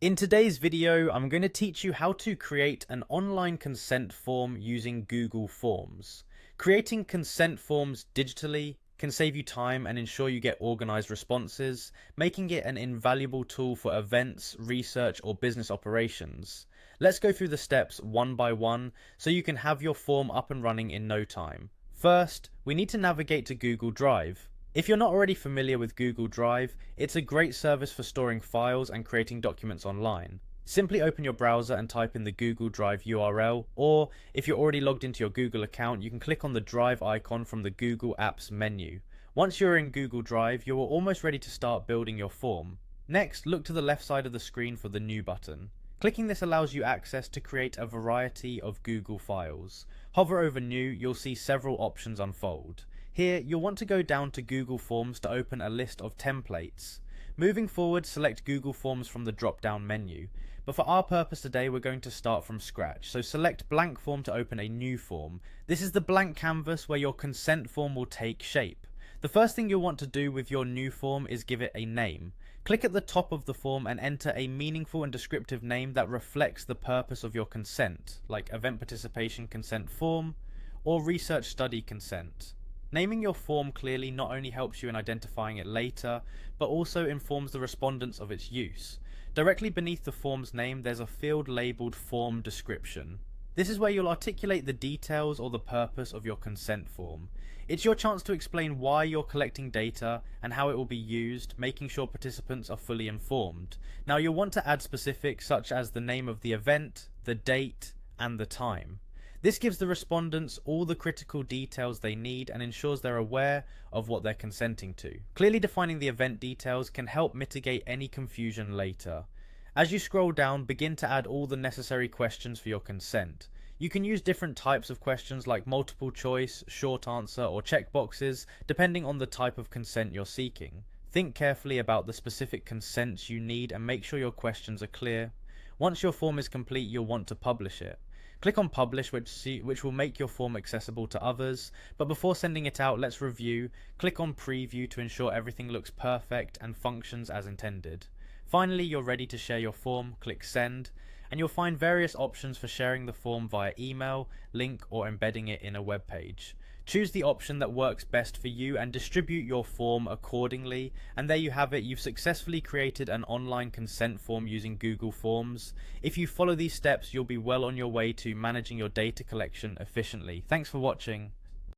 In today's video, I'm going to teach you how to create an online consent form using Google Forms. Creating consent forms digitally can save you time and ensure you get organized responses, making it an invaluable tool for events, research, or business operations. Let's go through the steps one by one so you can have your form up and running in no time. First, we need to navigate to Google Drive. If you're not already familiar with Google Drive, it's a great service for storing files and creating documents online. Simply open your browser and type in the Google Drive URL, or if you're already logged into your Google account, you can click on the Drive icon from the Google Apps menu. Once you're in Google Drive, you're almost ready to start building your form. Next, look to the left side of the screen for the New button. Clicking this allows you access to create a variety of Google files. Hover over New, you'll see several options unfold. Here, you'll want to go down to Google Forms to open a list of templates. Moving forward, select Google Forms from the drop-down menu. But for our purpose today, we're going to start from scratch. So select Blank Form to open a new form. This is the blank canvas where your consent form will take shape. The first thing you'll want to do with your new form is give it a name. Click at the top of the form and enter a meaningful and descriptive name that reflects the purpose of your consent, like Event Participation Consent Form or Research Study Consent. Naming your form clearly not only helps you in identifying it later, but also informs the respondents of its use. Directly beneath the form's name, there's a field labeled Form Description. This is where you'll articulate the details or the purpose of your consent form. It's your chance to explain why you're collecting data and how it will be used, making sure participants are fully informed. Now you'll want to add specifics such as the name of the event, the date, and the time. This gives the respondents all the critical details they need and ensures they're aware of what they're consenting to. Clearly defining the event details can help mitigate any confusion later. As you scroll down, begin to add all the necessary questions for your consent. You can use different types of questions like multiple choice, short answer, or checkboxes, depending on the type of consent you're seeking. Think carefully about the specific consents you need and make sure your questions are clear. Once your form is complete, you'll want to publish it. Click on Publish, which will make your form accessible to others, but before sending it out, let's review. Click on Preview to ensure everything looks perfect and functions as intended. Finally, you're ready to share your form. Click Send, and you'll find various options for sharing the form via email, link, or embedding it in a web page. Choose the option that works best for you and distribute your form accordingly. And there you have it, you've successfully created an online consent form using Google Forms. If you follow these steps, you'll be well on your way to managing your data collection efficiently. Thanks for watching.